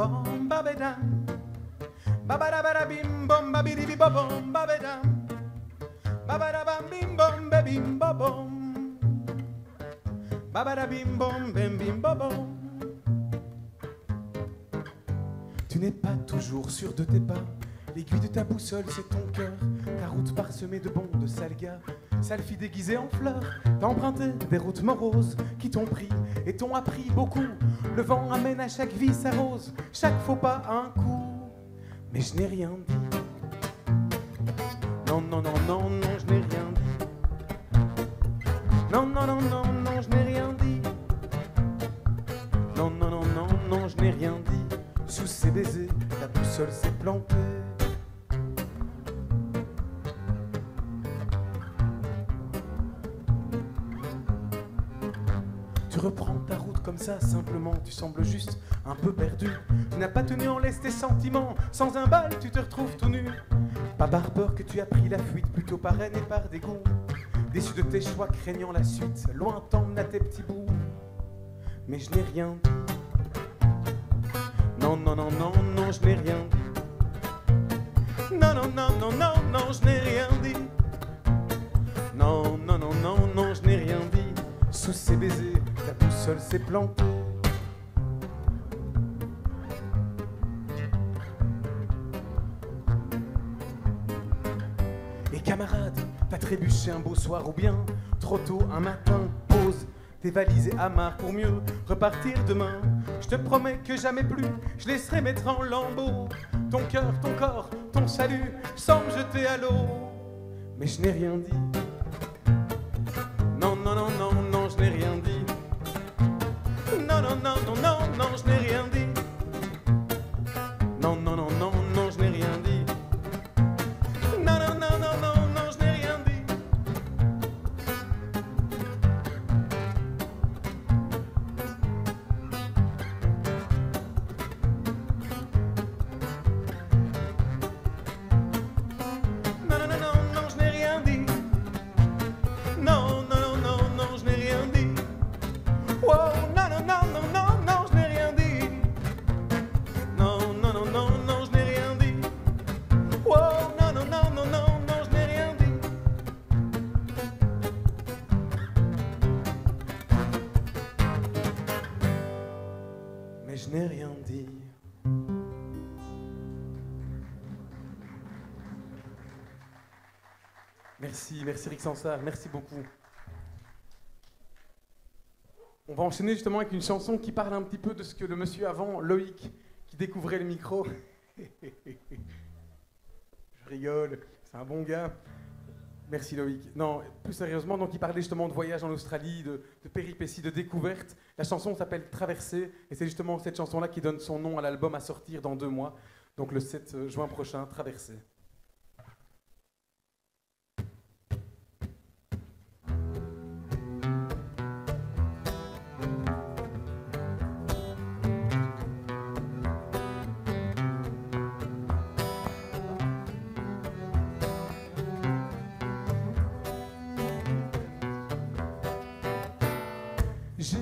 bom babedam, babadabadabim bom babidi bom babedam, babadabam bim bom bebim bom, babadabim bom bim bom. Tu n'es pas toujours sûr de tes pas. L'aiguille de ta boussole, c'est ton cœur. Ta route parsemée de bons, de sales gars. Sale fille déguisée en fleurs. T'as emprunté des routes moroses qui t'ont pris et t'ont appris beaucoup. Le vent amène à chaque vie sa rose. Chaque faux pas un coup. Mais je n'ai rien dit. Non, non, non, non, non, je n'ai rien dit. Non, non, non, non, non, je n'ai rien dit. Non, non, non, non, non, je n'ai rien dit. Sous ses baisers, la boussole s'est plantée. Tu reprends ta route comme ça, simplement. Tu sembles juste un peu perdu. Tu n'as pas tenu en laisse tes sentiments. Sans un bal, tu te retrouves tout nu. Pas par peur que tu as pris la fuite, plutôt par haine et par dégoût. Déçu de tes choix, craignant la suite. Loin t'emmène à tes petits bouts. Mais je n'ai rien dit. Non, non, non, non, non, je n'ai rien dit. Non, non, non, non, non, non, je n'ai rien dit. Non, non, non, non, non, je n'ai rien dit. Sous ses baisers, ta boussole s'est plantée. Et camarade, t'as trébuché un beau soir ou bien trop tôt un matin, pose tes valises et amarres pour mieux repartir demain. Je te promets que jamais plus je laisserai mettre en lambeaux ton cœur, ton corps, ton salut sans me jeter à l'eau. Mais je n'ai rien dit. Non, non, non, non, non, je n'ai rien dit. Non, non, non, non, non, non, je n'ai rien dit. Non, non, non, non, non, je n'ai rien dit. Non, non, non, non, non, non, je n'ai rien dit. Non, non, non, non, non, je n'ai rien dit. Non, non, non, non, non, je n'ai rien dit. Wow, non, non, non, non, non, non, je n'ai rien dit. Non, non, non, non, non, je n'ai rien dit. Wow, non, non, non, non, non, non, je n'ai rien dit. Mais je n'ai rien dit. Merci, merci Rick Sansard, merci beaucoup. On va enchaîner justement avec une chanson qui parle un petit peu de ce que le monsieur avant, Loïc, qui découvrait le micro. Je rigole, c'est un bon gars. Merci Loïc. Non, plus sérieusement, donc il parlait justement de voyage en Australie, de péripéties, de découvertes. La chanson s'appelle Traversée, et c'est justement cette chanson-là qui donne son nom à l'album à sortir dans 2 mois, donc le 7 juin prochain, Traversée. J'ai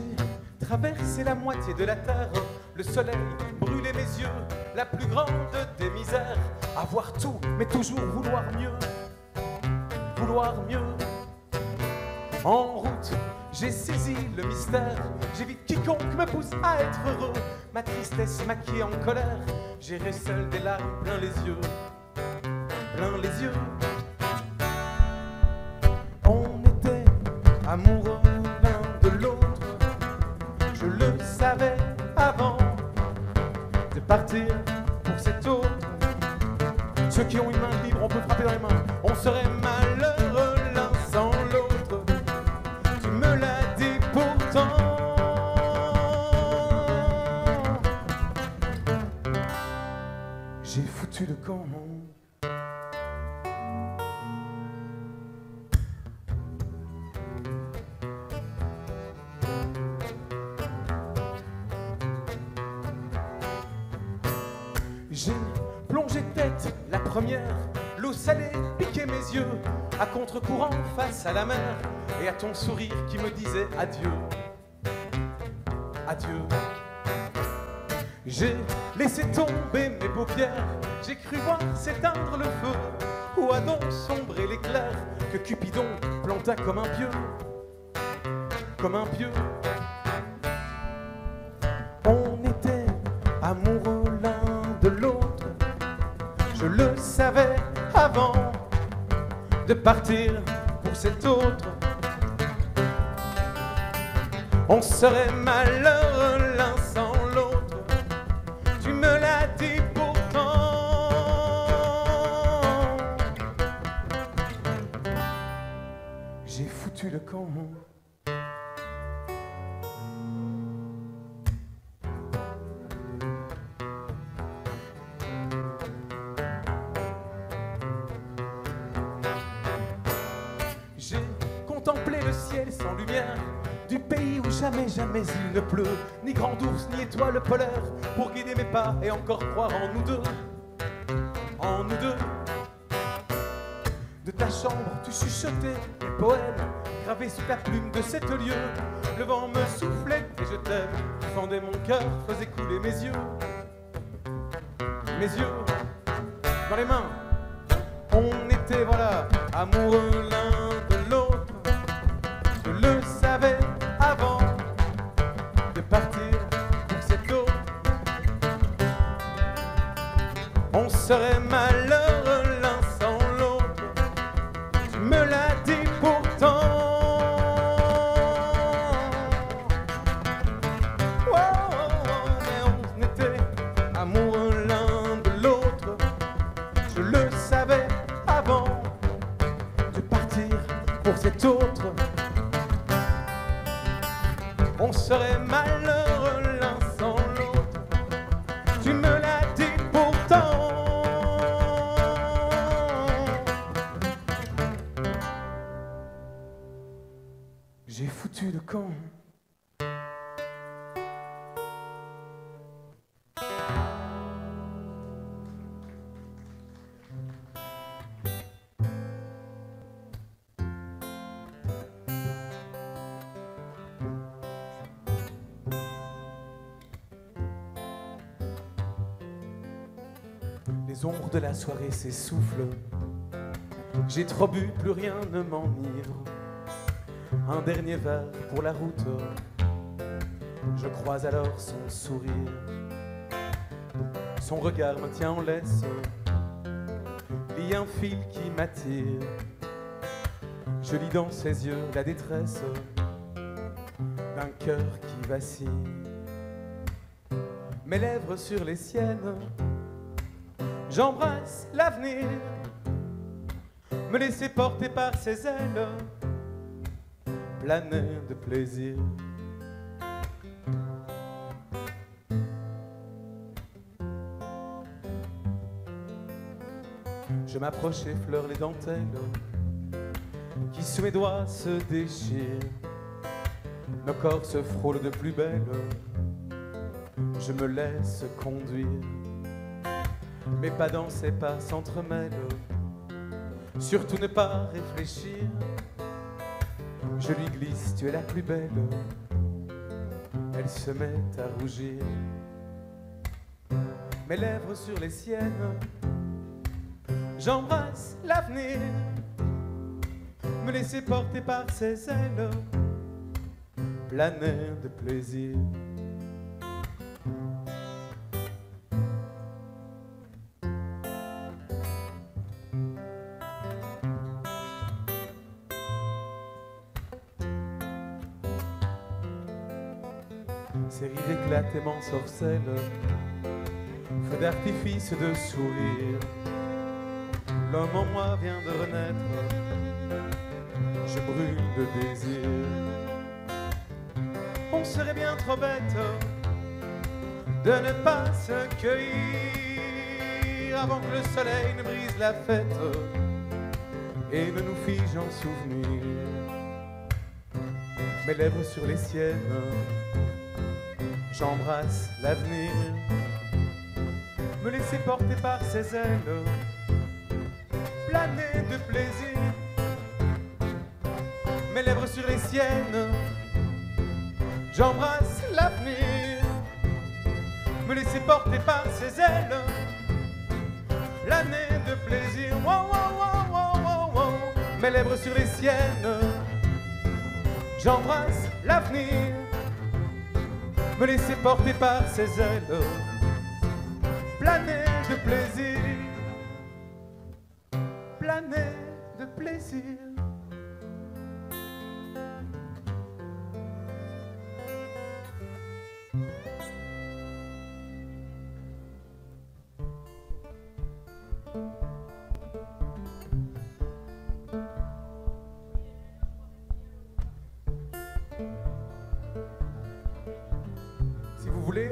traversé la moitié de la terre, le soleil brûlait mes yeux, la plus grande des misères, avoir tout, mais toujours vouloir mieux, vouloir mieux. En route, j'ai saisi le mystère, j'évite quiconque me pousse à être heureux, ma tristesse maquillée en colère, j'irai seul des larmes plein les yeux, plein les yeux. On était amoureux l'un de l'autre, je le savais avant de partir pour cette autre. Ceux qui ont une main libre, on peut frapper dans les mains. On serait malheureux l'un sans l'autre. Tu me l'as dit pourtant. J'ai foutu le camp. J'ai plongé tête la première, l'eau salée piquait mes yeux, à contre-courant face à la mer, et à ton sourire qui me disait adieu, adieu. J'ai laissé tomber mes paupières, j'ai cru voir s'éteindre le feu. Où a donc sombré l'éclair que Cupidon planta comme un pieu? Comme un pieu. On était amoureux l'un de l'autre, je le savais avant de partir pour cet autre. On serait malheureux l'un sans l'autre, tu me l'as dit pourtant. J'ai foutu le camp. J'ai contemplé le ciel sans lumière du pays où jamais, jamais il ne pleut, ni grand ours, ni étoile polaire, pour guider mes pas et encore croire en nous deux. En nous deux. De ta chambre, tu chuchotais des poèmes gravés sous ta plume de cet lieu. Le vent me soufflait et je t'aime, fendait mon cœur, faisait couler mes yeux. Mes yeux dans les mains. On était, voilà, amoureux l'un de l'autre. Je le savais avant de partir pour cet autre. On serait malheureux l'un sans l'autre, tu me l'as dit pourtant. Oh, oh, oh, mais on était amoureux l'un de l'autre, je le savais avant de partir pour cet autre. On serait malheureux l'un sans l'autre, tu me l'as dit pourtant. J'ai foutu le camp. Les ombres de la soirée s'essoufflent. J'ai trop bu, plus rien ne m'enivre. Un dernier verre pour la route. Je croise alors son sourire. Son regard me tient en laisse. Il y a un fil qui m'attire. Je lis dans ses yeux la détresse d'un cœur qui vacille. Mes lèvres sur les siennes, j'embrasse l'avenir, me laisser porter par ses ailes, planer de plaisir. Je m'approche et effleure les dentelles qui sous mes doigts se déchirent. Nos corps se frôlent de plus belle, je me laisse conduire. Mes pas dans ses pas s'entremêlent, surtout ne pas réfléchir. Je lui glisse, tu es la plus belle. Elle se met à rougir. Mes lèvres sur les siennes, j'embrasse l'avenir, me laisser porter par ses ailes, planer de plaisir. Ses rires éclatent et m'ensorcellent, feu d'artifice de sourire. L'homme en moi vient de renaître, je brûle de désir. On serait bien trop bête de ne pas se cueillir avant que le soleil ne brise la fête et ne nous fige en souvenir. Mes lèvres sur les siennes, j'embrasse l'avenir, me laisser porter par ses ailes, planer de plaisir. Mes lèvres sur les siennes, j'embrasse l'avenir, me laisser porter par ses ailes. L'année de plaisir, wow, wow, wow, wow, wow, wow. Mes lèvres sur les siennes, j'embrasse l'avenir, me laisser porter par ses ailes, planer de plaisir, planer de plaisir.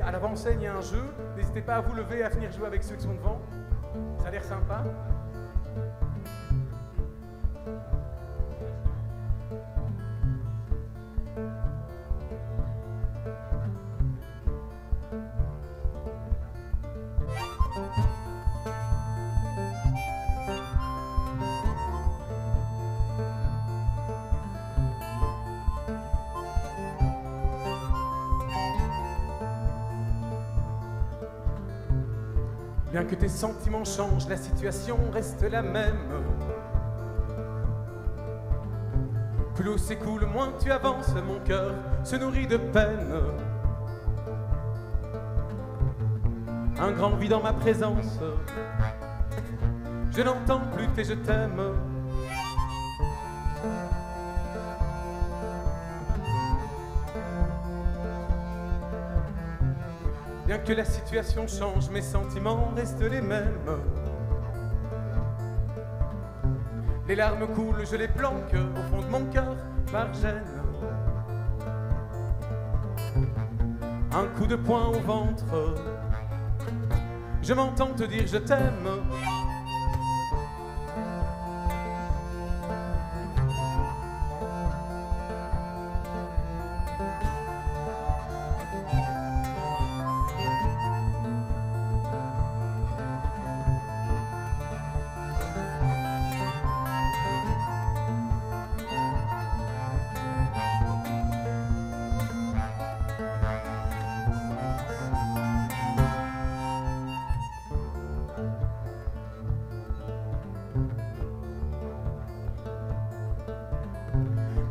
À l'avant-scène, il y a un jeu. N'hésitez pas à vous lever et à venir jouer avec ceux qui sont devant. Ça a l'air sympa. Bien que tes sentiments changent, la situation reste la même. Plus l'eau s'écoule, moins tu avances, mon cœur se nourrit de peine. Un grand vide en ma présence, je n'entends plus tes je t'aime. Bien que la situation change, mes sentiments restent les mêmes. Les larmes coulent, je les planque au fond de mon cœur par gêne. Un coup de poing au ventre, je m'entends te dire je t'aime.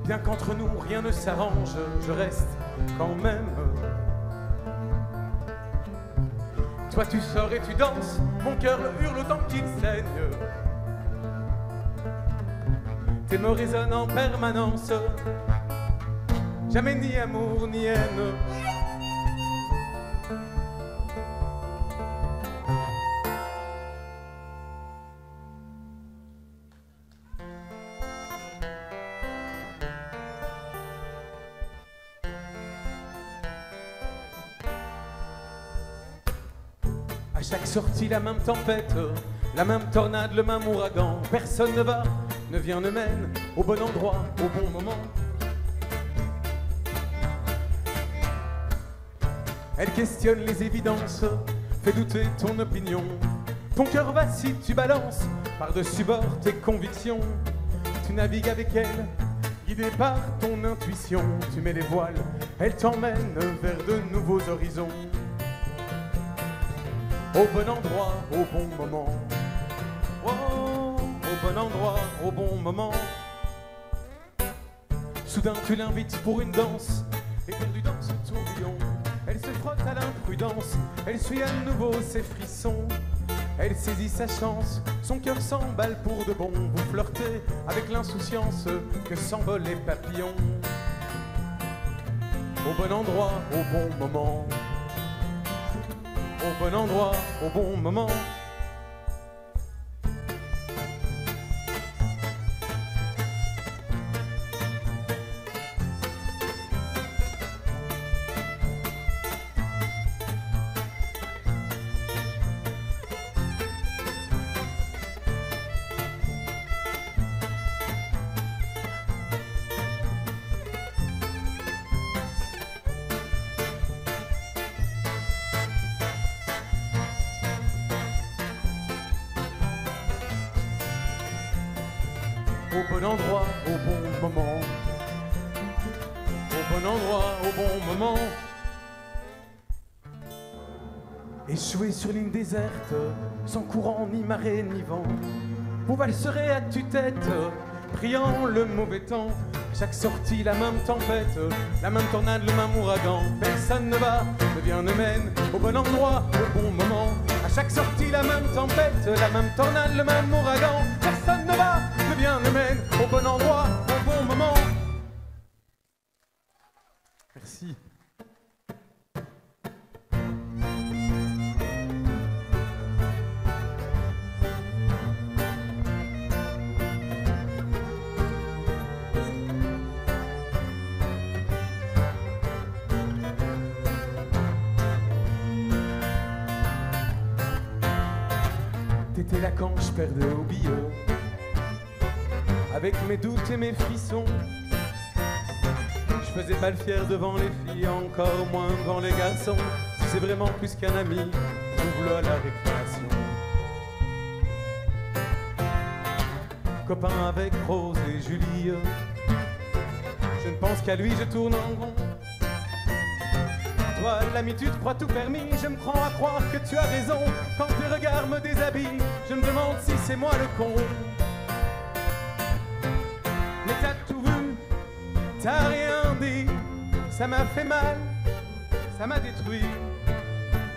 Bien qu'entre nous rien ne s'arrange, je reste quand même. Toi tu sors et tu danses, mon cœur hurle autant qu'il saigne. Tes mots résonnent en permanence, jamais ni amour ni haine. À chaque sortie, la même tempête, la même tornade, le même ouragan. Personne ne va, ne vient, ne mène au bon endroit, au bon moment. Elle questionne les évidences, fait douter ton opinion. Ton cœur vacille, tu balances par-dessus bord tes convictions. Tu navigues avec elle, guidé par ton intuition. Tu mets les voiles, elle t'emmène vers de nouveaux horizons. Au bon endroit, au bon moment. Oh, au bon endroit, au bon moment. Soudain tu l'invites pour une danse, éperdue dans son tourbillon. Elle se frotte à l'imprudence, elle suit à nouveau ses frissons. Elle saisit sa chance, son cœur s'emballe pour de bon. Vous flirtez avec l'insouciance que s'envolent les papillons. Au bon endroit, au bon moment. Au bon endroit, au bon moment. Au bon endroit, au bon moment. Au bon endroit, au bon moment. Échoué sur l'île déserte, sans courant, ni marée, ni vent. Vous valserez à tue-tête, priant le mauvais temps. À chaque sortie, la même tempête, la même tornade, le même ouragan. Personne ne va, ne vient, ne mène au bon endroit, au bon moment. À chaque sortie, la même tempête, la même tornade, le même ouragan. Personne ne va, ne vient, ne mène au bon endroit, au bon moment. Merci. T'étais là quand je perdais au billot, avec mes doutes et mes frissons. Je faisais pas le fier devant les filles, encore moins devant les garçons. Si c'est vraiment plus qu'un ami, trouve-le à la récréation. Copain avec Rose et Julie, je ne pense qu'à lui, je tourne en rond. Toi, l'ami, tu te crois tout permis, je me prends à croire que tu as raison. Quand tes regards me déshabillent, je me demande si c'est moi le con. Mais t'as tout vu, t'as rien dit, ça m'a fait mal, ça m'a détruit.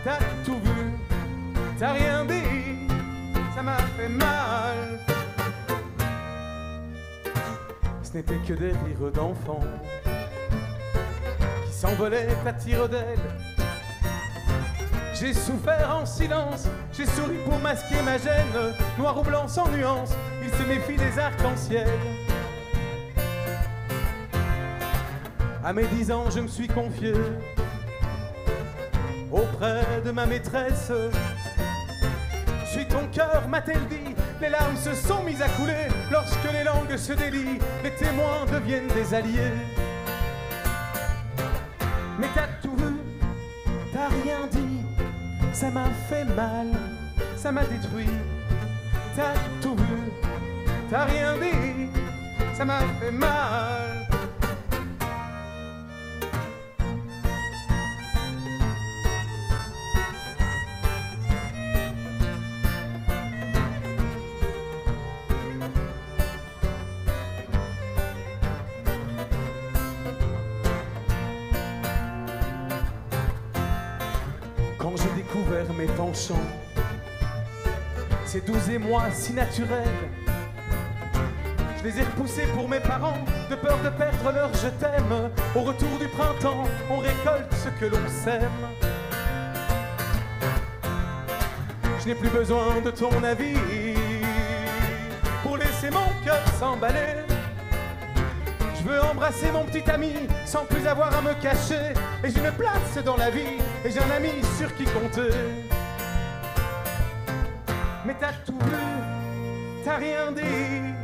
T'as tout vu, t'as rien dit, ça m'a fait mal. Ce n'était que des rires d'enfants qui s'envolaient à tire d'aile. J'ai souffert en silence, j'ai souri pour masquer ma gêne. Noir ou blanc sans nuance, il se méfie des arcs-en-ciel. À mes 10 ans, je me suis confié auprès de ma maîtresse. Suis ton cœur, m'a-t-elle dit. Les larmes se sont mises à couler. Lorsque les langues se délient, les témoins deviennent des alliés. Mais t'as tout vu, t'as rien dit, ça m'a fait mal, ça m'a détruit. T'as tout vu, t'as rien dit, ça m'a fait mal. Quand j'ai découvert mes penchants, ces doux émois si naturels, je les ai repoussés pour mes parents, de peur de perdre leur je t'aime. Au retour du printemps, on récolte ce que l'on sème. Je n'ai plus besoin de ton avis pour laisser mon cœur s'emballer. Je veux embrasser mon petit ami sans plus avoir à me cacher. Et j'ai une place dans la vie et j'ai un ami sur qui compter. Mais t'as tout vu, t'as rien dit,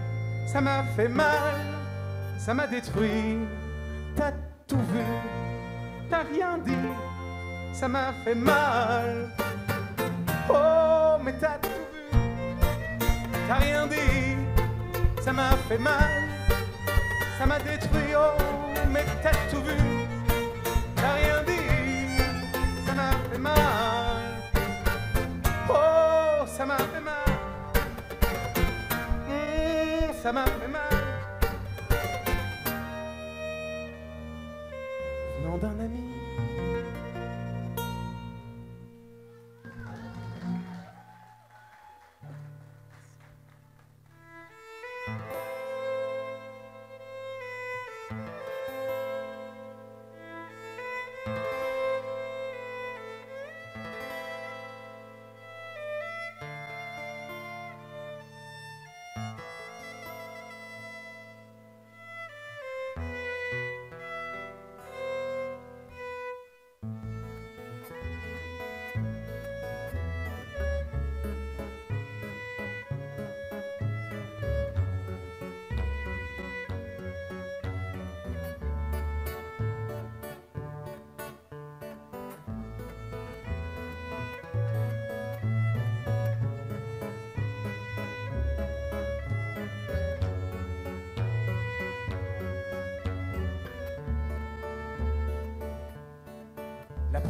ça m'a fait mal, ça m'a détruit. T'as tout vu, t'as rien dit, ça m'a fait mal. Oh, mais t'as tout vu, t'as rien dit, ça m'a fait mal, ça m'a détruit. Oh, mais t'as tout vu, t'as rien dit, ça m'a fait mal. Oh, ça m'a fait mal. Ça m'a fait mal. Venant d'un ami.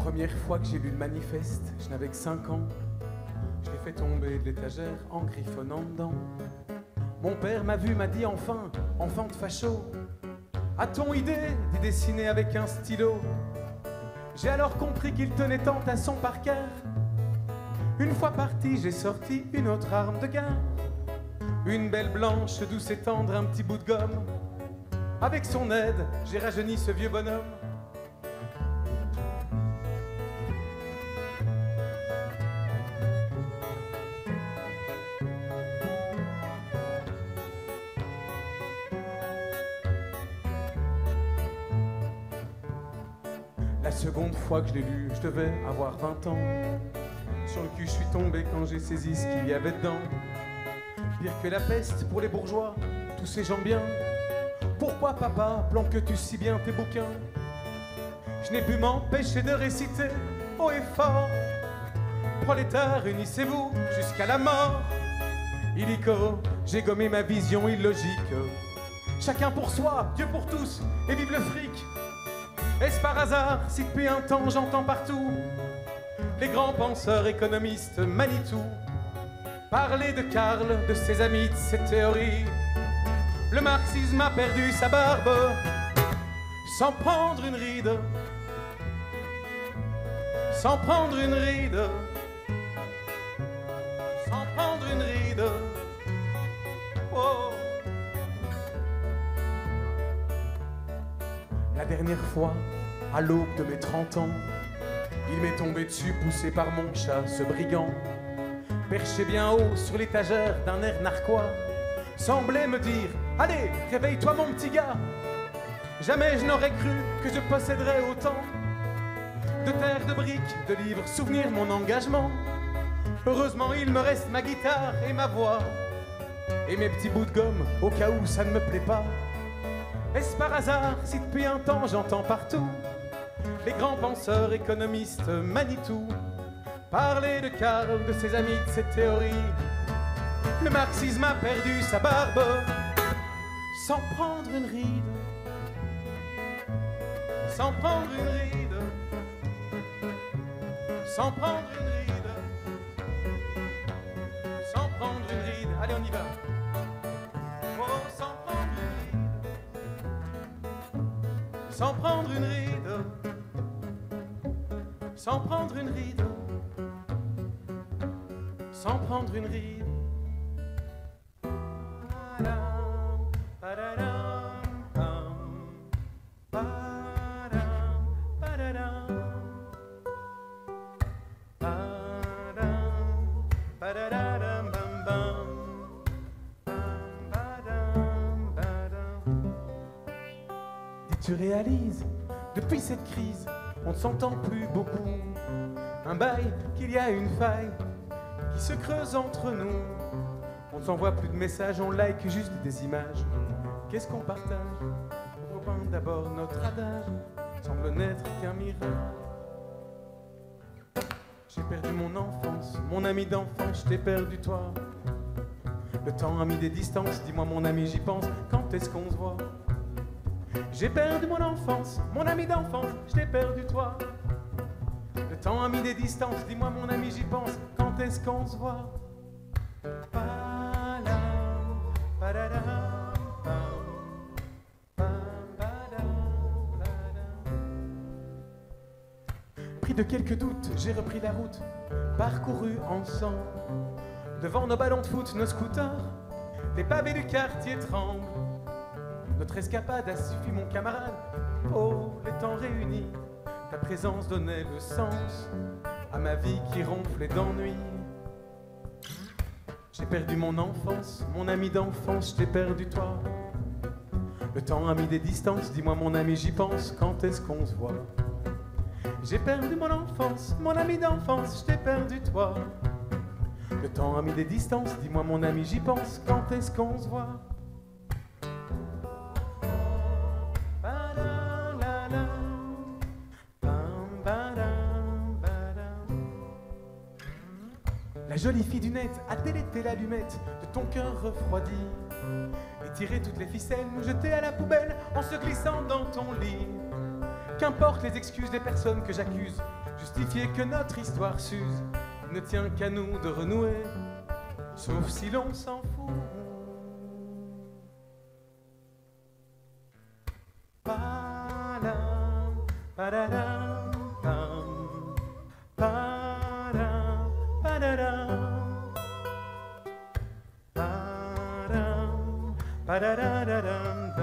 Première fois que j'ai lu le manifeste, je n'avais que 5 ans. Je l'ai fait tomber de l'étagère en griffonnant dedans. Mon père m'a vu, m'a dit enfin, enfant de facho, a-t-on idée d'y dessiner avec un stylo? J'ai alors compris qu'il tenait tant à son parquet. Une fois parti, j'ai sorti une autre arme de guerre. Une belle blanche, douce et tendre, un petit bout de gomme. Avec son aide, j'ai rajeuni ce vieux bonhomme. La seconde fois que je l'ai lu, je devais avoir 20 ans. Sur le cul, je suis tombé quand j'ai saisi ce qu'il y avait dedans. Pire que la peste pour les bourgeois, tous ces gens bien. Pourquoi, papa, planques-tu si bien tes bouquins? Je n'ai pu m'empêcher de réciter haut et fort: prolétaires, unissez-vous jusqu'à la mort. Illico, j'ai gommé ma vision illogique. Chacun pour soi, Dieu pour tous, et vive le fric. Est-ce par hasard si depuis un temps j'entends partout les grands penseurs économistes Manitou parler de Karl, de ses amis, de ses théories? Le marxisme a perdu sa barbe sans prendre une ride, sans prendre une ride, sans prendre une ride. Oh. La dernière fois, à l'aube de mes 30 ans, il m'est tombé dessus, poussé par mon chat, ce brigand. Perché bien haut sur l'étagère d'un air narquois, semblait me dire: allez, réveille-toi mon petit gars. Jamais je n'aurais cru que je posséderais autant de terre, de briques, de livres, souvenir mon engagement. Heureusement il me reste ma guitare et ma voix, et mes petits bouts de gomme au cas où ça ne me plaît pas. Est-ce par hasard si depuis un temps j'entends partout les grands penseurs économistes Manitou parler de Karl, de ses amis, de ses théories? Le marxisme a perdu sa barbe sans prendre une ride, sans prendre une ride, sans prendre une ride, sans prendre une ride. Allez, on y va. Oh, sans prendre une ride, sans prendre une ride, sans prendre une ride, sans prendre une ride. Tu réalises, depuis cette crise, on ne s'entend plus beaucoup. Un bail, qu'il y a une faille qui se creuse entre nous. On ne s'envoie plus de messages, on like juste des images. Qu'est-ce qu'on partage? On repeint d'abord notre adage, semble n'être qu'un mirage. J'ai perdu mon enfance, mon ami d'enfance, je t'ai perdu toi. Le temps a mis des distances, dis-moi mon ami, j'y pense, quand est-ce qu'on se voit? J'ai perdu mon enfance, mon ami d'enfance, je t'ai perdu toi. Le temps a mis des distances, dis-moi mon ami, j'y pense, quand est-ce qu'on se voit? Pris de quelques doutes, j'ai repris la route, parcouru ensemble. Devant nos ballons de foot, nos scooters, les pavés du quartier tremblent. Notre escapade a suffi, mon camarade. Oh, les temps réunis, ta présence donnait le sens à ma vie qui ronflait d'ennui. J'ai perdu mon enfance, mon ami d'enfance, je t'ai perdu toi. Le temps a mis des distances, dis-moi mon ami, j'y pense, quand est-ce qu'on se voit? J'ai perdu mon enfance, mon ami d'enfance, je t'ai perdu toi. Le temps a mis des distances, dis-moi mon ami, j'y pense, quand est-ce qu'on se voit? La jolie fille du net a délété l'allumette de ton cœur refroidi et tiré toutes les ficelles, nous jeter à la poubelle en se glissant dans ton lit. Qu'importe les excuses des personnes que j'accuse, justifier que notre histoire s'use ne tient qu'à nous de renouer, sauf si l'on s'en fout. Padam, padadam, pam, padam, padadam, padam, padadadadam,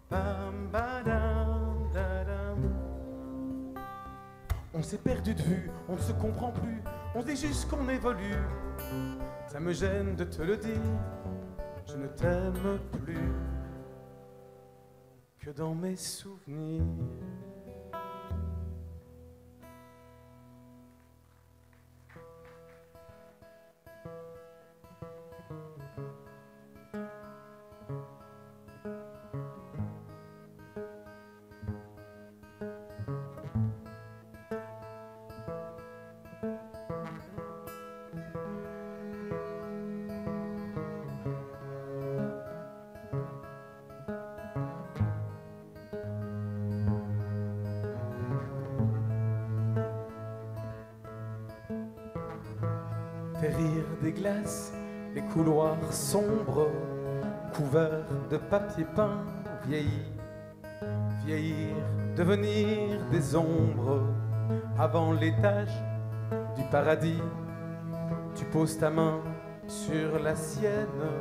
pam, badam, dadam. On s'est perdu de vue, on ne se comprend plus, on dit juste qu'on évolue. Ça me gêne de te le dire, je ne t'aime plus que dans mes souvenirs. Tes rires des glaces, les couloirs sombres, couverts de papier peint, vieillir, vieillir, devenir des ombres, avant l'étage du paradis. Tu poses ta main sur la sienne,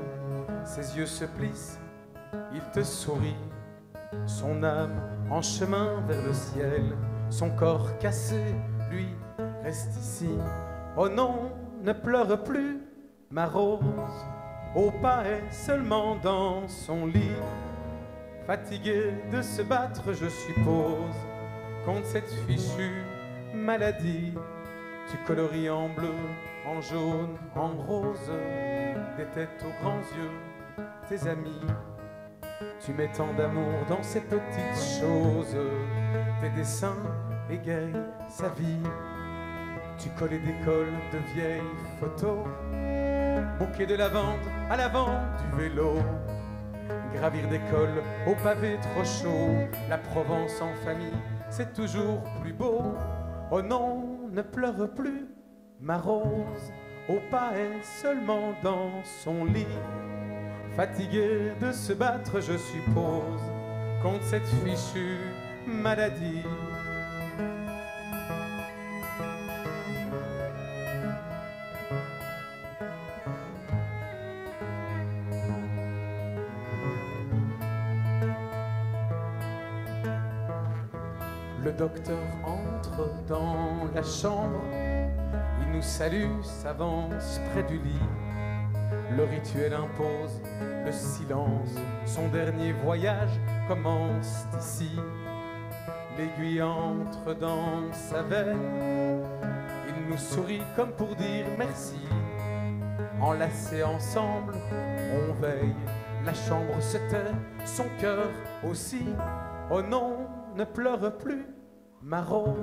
ses yeux se plissent, il te sourit, son âme en chemin vers le ciel, son corps cassé, lui, reste ici. Oh non, ne pleure plus, ma rose, au pas est seulement dans son lit. Fatigué de se battre, je suppose, contre cette fichue maladie. Tu coloris en bleu, en jaune, en rose, des têtes aux grands yeux, tes amis. Tu mets tant d'amour dans ces petites choses, tes dessins égayent sa vie. Tu collais des cols de vieilles photos, bouquet de lavande à l'avant du vélo, gravir des cols au pavé trop chaud, la Provence en famille, c'est toujours plus beau. Oh non, ne pleure plus, ma rose, au pas est seulement dans son lit. Fatigué de se battre, je suppose, contre cette fichue maladie. Le docteur entre dans la chambre, il nous salue, s'avance près du lit. Le rituel impose le silence, son dernier voyage commence ici. L'aiguille entre dans sa veine, il nous sourit comme pour dire merci. Enlacés ensemble, on veille, la chambre se tait, son cœur aussi. Oh non, ne pleure plus, ma rose,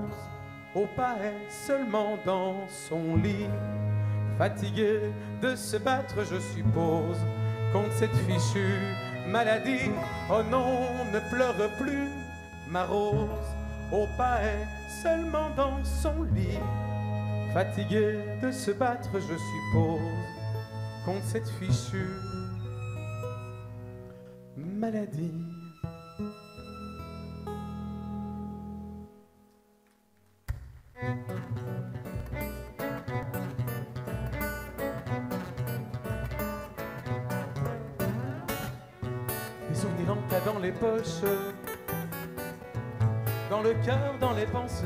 au pas est seulement dans son lit. Fatigué de se battre, je suppose, contre cette fichue maladie. Oh non, ne pleure plus, ma rose, au pas est seulement dans son lit. Fatigué de se battre, je suppose, contre cette fichue maladie. Des souvenirs en tas dans les poches, dans le cœur, dans les pensées,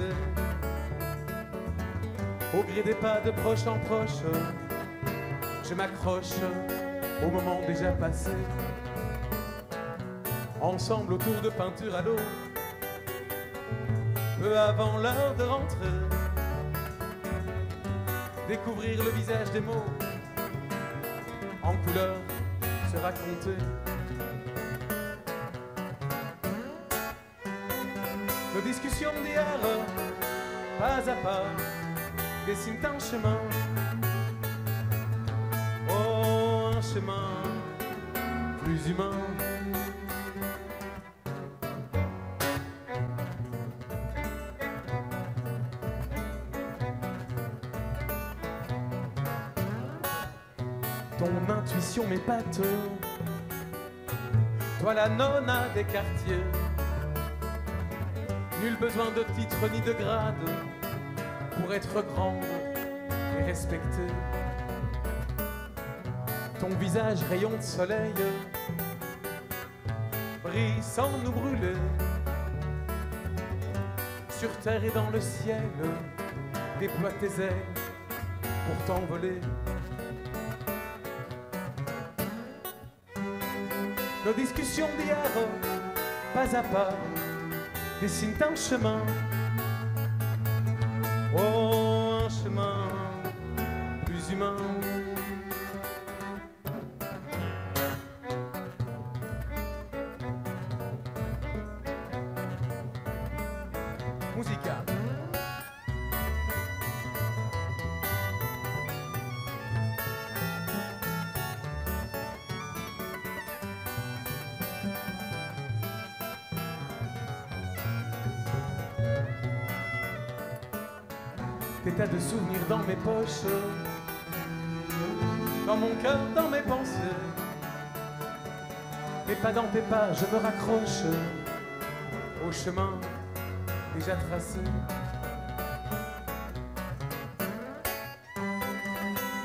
au gré des pas de proche en proche, je m'accroche au moment déjà passé. Ensemble autour de peinture à l'eau, peu avant l'heure de rentrer, découvrir le visage des mots, en couleur se raconter. Nos discussions d'hier, pas à pas, dessinent un chemin. Oh, un chemin plus humain. ton intuition m'épate. Toi la nonna des quartiers, nul besoin de titre ni de grade pour être grande et respectée. Ton visage rayon de soleil brille sans nous brûler. Sur terre et dans le ciel, déploie tes ailes pour t'envoler. Nos discussions d'hier, pas à pas, dessinent un chemin. Oh, un chemin plus humain. Musica. Des tas de souvenirs dans mes poches, dans mon cœur, dans mes pensées. Mais pas dans tes pas, je me raccroche au chemin déjà tracé.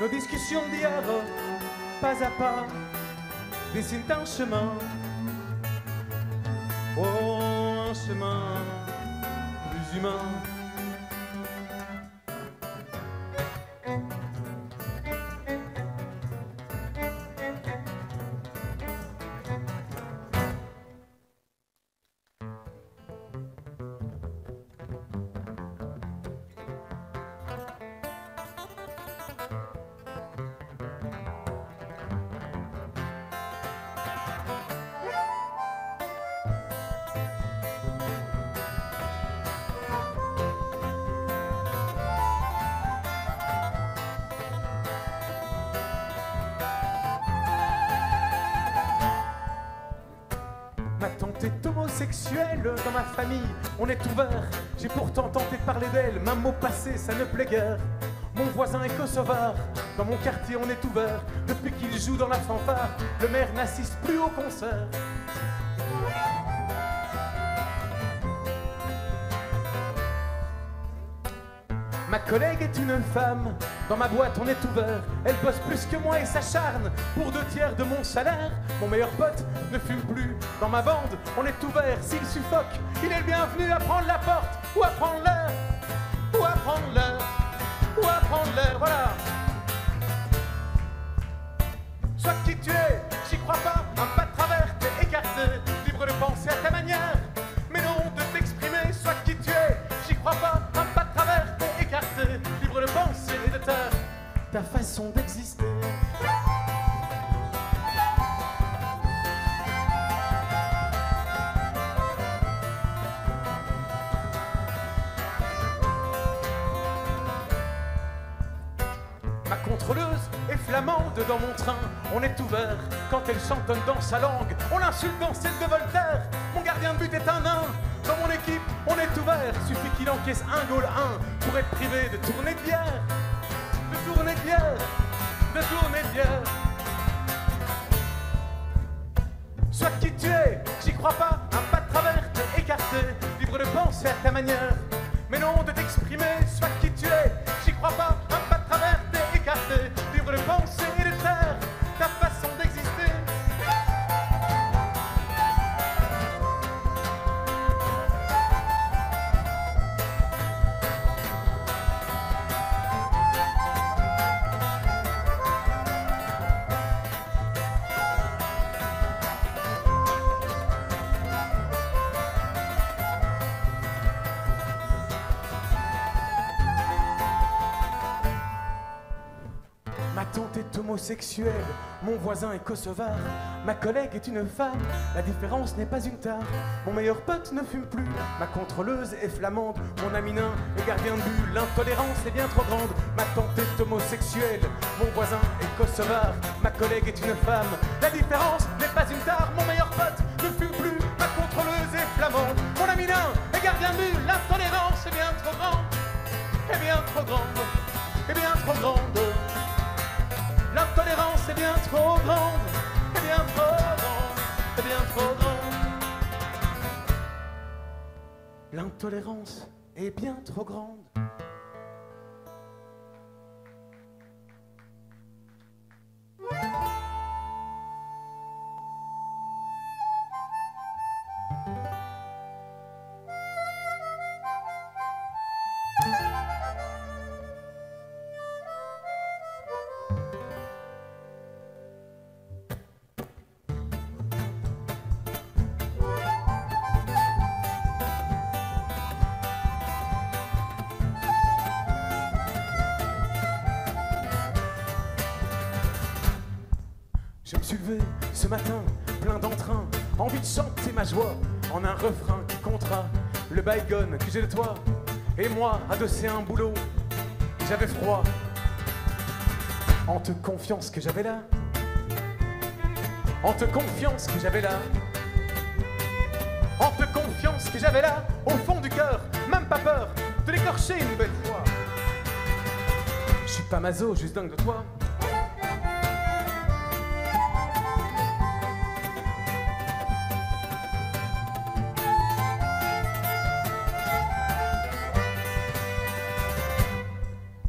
Nos discussions d'hier, pas à pas, dessinent un chemin. Oh, un chemin plus humain. Ma tante est homosexuelle, dans ma famille on est ouvert. J'ai pourtant tenté de parler d'elle, même mot passé ça ne plaît guère. Mon voisin est kosovar, dans mon quartier on est ouvert. Depuis qu'il joue dans la fanfare, le maire n'assiste plus au concert. Ma collègue est une femme, dans ma boîte on est ouvert. Elle bosse plus que moi et s'acharne pour 2/3 de mon salaire. Mon meilleur pote ne fume plus, dans ma bande on est ouvert. S'il suffoque, il est le bienvenu à prendre la porte ou à prendre l'air. Ou à prendre l'air, ou à prendre l'air, voilà. Sois qui tu es, j'y crois pas, un pas de travers, t'es écarté. Libre de penser à ta manière, mais non de t'exprimer. Sois qui tu es, j'y crois pas, un pas de travers, t'es écarté. Libre de penser et de taire ta façon d'exister. Ma contrôleuse est flamande dans mon train, on est ouvert. Quand elle chantonne dans sa langue, on l'insulte dans celle de Voltaire. Mon gardien de but est un nain, dans mon équipe on est ouvert. Suffit qu'il encaisse un goal 1 pour être privé de tourner de bière. De tourner de bière, de tourner de bière. Sois qui tu es, j'y crois pas, un pas de travers, t'es écarté. Libre de penser à ta manière, mais non de t'exprimer. Sois qui tu es, j'y crois pas, un pas de travers, t'es écarté. Libre de penser et de taire ta façon d'exister. Ma tante est homosexuelle, mon voisin est kosovar, ma collègue est une femme, la différence n'est pas une tare. Mon meilleur pote ne fume plus, ma contrôleuse est flamande, mon ami nain est gardien de but, l'intolérance est bien trop grande. Ma tante est homosexuelle, mon voisin est kosovar, ma collègue est une femme, la différence n'est pas une tare. Mon meilleur pote ne fume plus, ma contrôleuse est flamande, mon ami nain est gardien de but, l'intolérance est bien trop grande, est bien trop grande, est bien trop grande. L'intolérance est bien trop grande, est bien trop grande, est bien trop grande. L'intolérance est bien trop grande. Je me suis levé ce matin, plein d'entrain, envie de chanter ma joie en un refrain qui comptera le bygone que j'ai de toi. Et moi, adossé à un boulot, j'avais froid. En te confiance que j'avais là, en te confiance que j'avais là, en te confiance que j'avais là, au fond du cœur, même pas peur de l'écorcher une nouvelle fois. Je suis pas maso, juste dingue de toi.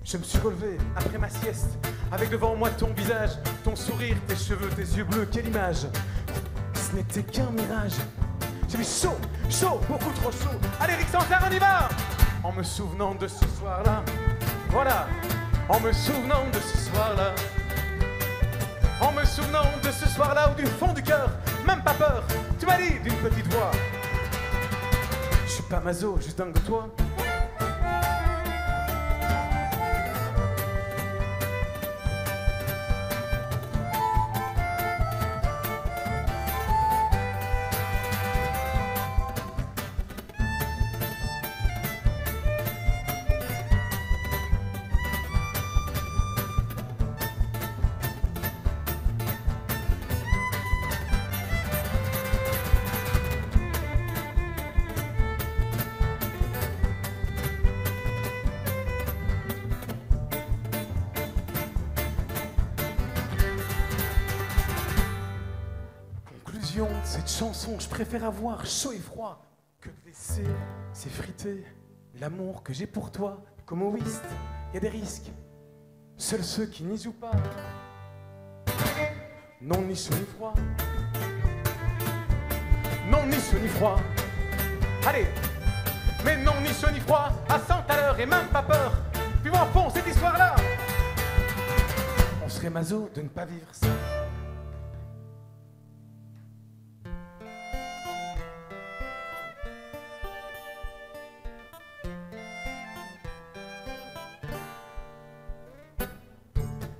Je me suis relevé après ma sieste, avec devant moi ton visage, ton sourire, tes cheveux, tes yeux bleus, quelle image! Ce n'était qu'un mirage. J'avais chaud, chaud, beaucoup trop chaud. Allez, Rick Santerre, on y va! En me souvenant de ce soir-là, voilà, en me souvenant de ce soir-là, en me souvenant de ce soir-là où du fond du cœur, même pas peur, tu m'as dit d'une petite voix. Je suis pas maso, juste dingue de toi. De cette chanson, je préfère avoir chaud et froid que de laisser s'effriter l'amour que j'ai pour toi. Comme au whist, il y a des risques. Seuls ceux qui n'y jouent pas n'ont ni chaud ni froid. Non, ni chaud ni froid. Allez, mais non, ni chaud ni froid, à 100 à l'heure et même pas peur. Puis en fond, cette histoire-là, on serait maso de ne pas vivre ça.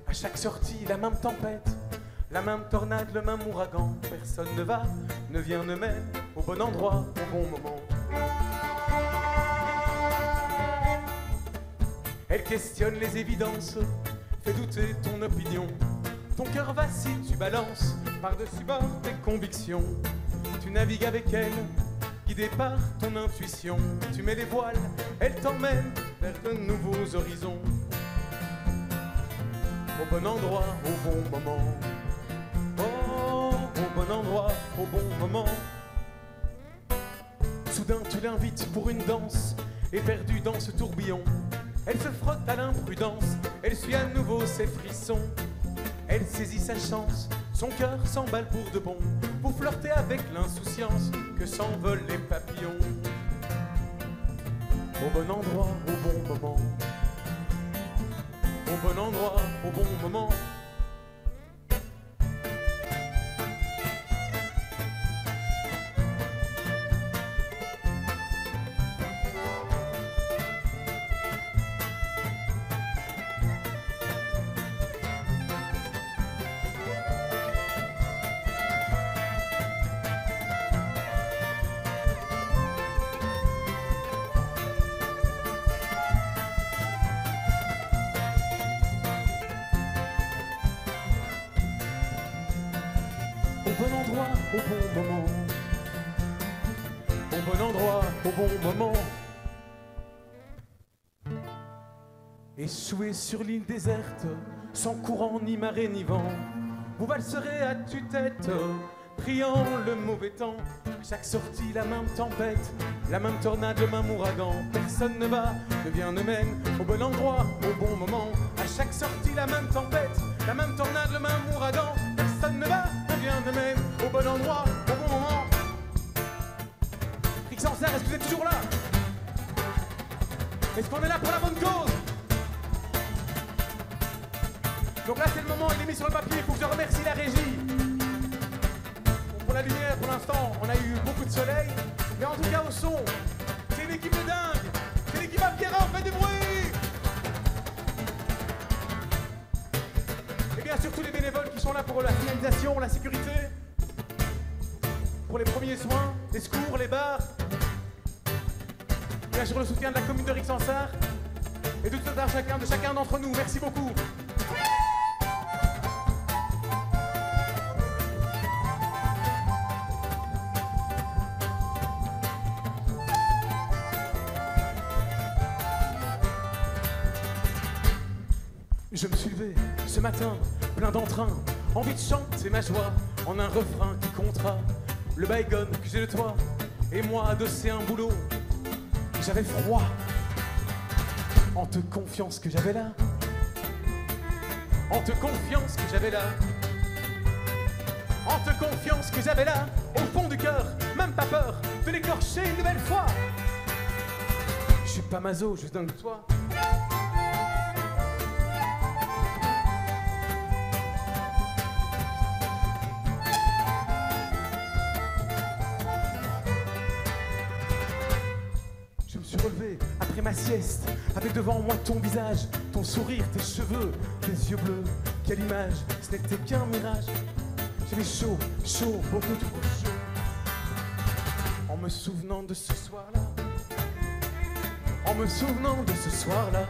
À chaque sortie, la même tempête, la même tornade, le même ouragan. Personne ne va, ne vient, ne mène au bon endroit, au bon moment. Elle questionne les évidences, fait douter ton opinion. Ton cœur vacille, tu balances par-dessus bord tes convictions. Tu navigues avec elle, guidé par ton intuition. Tu mets les voiles, elle t'emmène vers de nouveaux horizons. Au bon endroit, au bon moment. Oh, au bon endroit, au bon moment. Soudain tu l'invites pour une danse, éperdue dans ce tourbillon. Elle se frotte à l'imprudence, elle suit à nouveau ses frissons. Elle saisit sa chance, son cœur s'emballe pour de bon, pour flirter avec l'insouciance que s'envolent les papillons. Au bon endroit, au bon moment. Au bon endroit, au bon moment. Au bon endroit, au bon moment. Au bon endroit, au bon moment. Échoué sur l'île déserte, sans courant ni marée ni vent. vous valserez à tue-tête, priant le mauvais temps. À chaque sortie, la même tempête, la même tornade, le même ouragan. Personne ne va, ne vient, ne mène au bon endroit, au bon moment. À chaque sortie, la même tempête, la même tornade, le même ouragan. Personne ne va, ne vient, ne mène au bon endroit, au bon moment. Rixensart, est-ce que vous êtes toujours là? Est-ce qu'on est là pour la bonne cause? Donc là, c'est le moment, il est mis sur le papier, il faut que je remercie la régie. Pour la lumière, pour l'instant, on a eu beaucoup de soleil. Mais en tout cas, au son, c'est une équipe de dingue. C'est l'équipe Aviera, on fait du bruit. Et bien sûr, tous les bénévoles qui sont là pour la signalisation, la sécurité, pour les premiers soins, les secours, les bars. Bien sûr, le soutien de la commune de Rixensart et de tout un chacun, de chacun d'entre nous. Merci beaucoup. Je me suis levé ce matin, plein d'entrain, envie de chanter ma joie en un refrain qui comptera le bygone que j'ai de toi et moi adossé à un boulot. J'avais froid, en te confiance que j'avais là, en te confiance que j'avais là, en te confiance que j'avais là, au fond du cœur, même pas peur de l'écorcher une nouvelle fois. Je suis pas maso, je dingue de toi. Relevé après ma sieste, avec devant moi ton visage, ton sourire, tes cheveux, tes yeux bleus. Quelle image, ce n'était qu'un mirage. J'avais chaud, chaud, beaucoup trop chaud. En me souvenant de ce soir-là, en me souvenant de ce soir-là,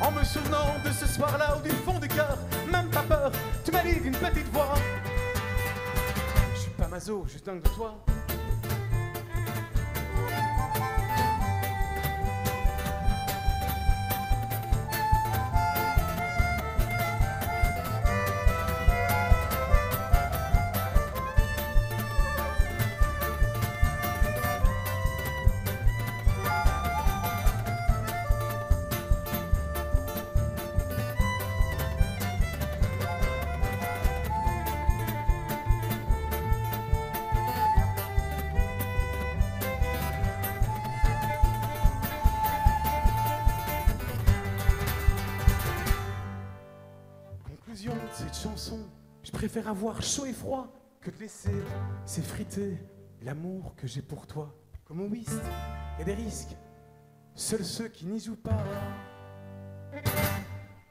en me souvenant de ce soir-là, où du fond du cœur, même pas peur, tu m'as dit d'une petite voix. Je suis pas maso, je suis dingue de toi. De cette chanson, je préfère avoir chaud et froid que de laisser s'effriter l'amour que j'ai pour toi. Comme au whist, il y a des risques. Seuls ceux qui n'y jouent pas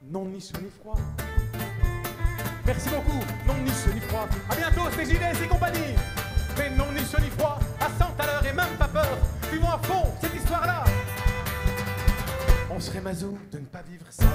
n'ont ni chaud ni froid. Merci beaucoup, non ni chaud ni froid. À bientôt, c'est Gilles et compagnie. Mais non ni chaud ni froid, à 100 à l'heure et même pas peur. Vivons à fond cette histoire-là. On serait maso de ne pas vivre ça.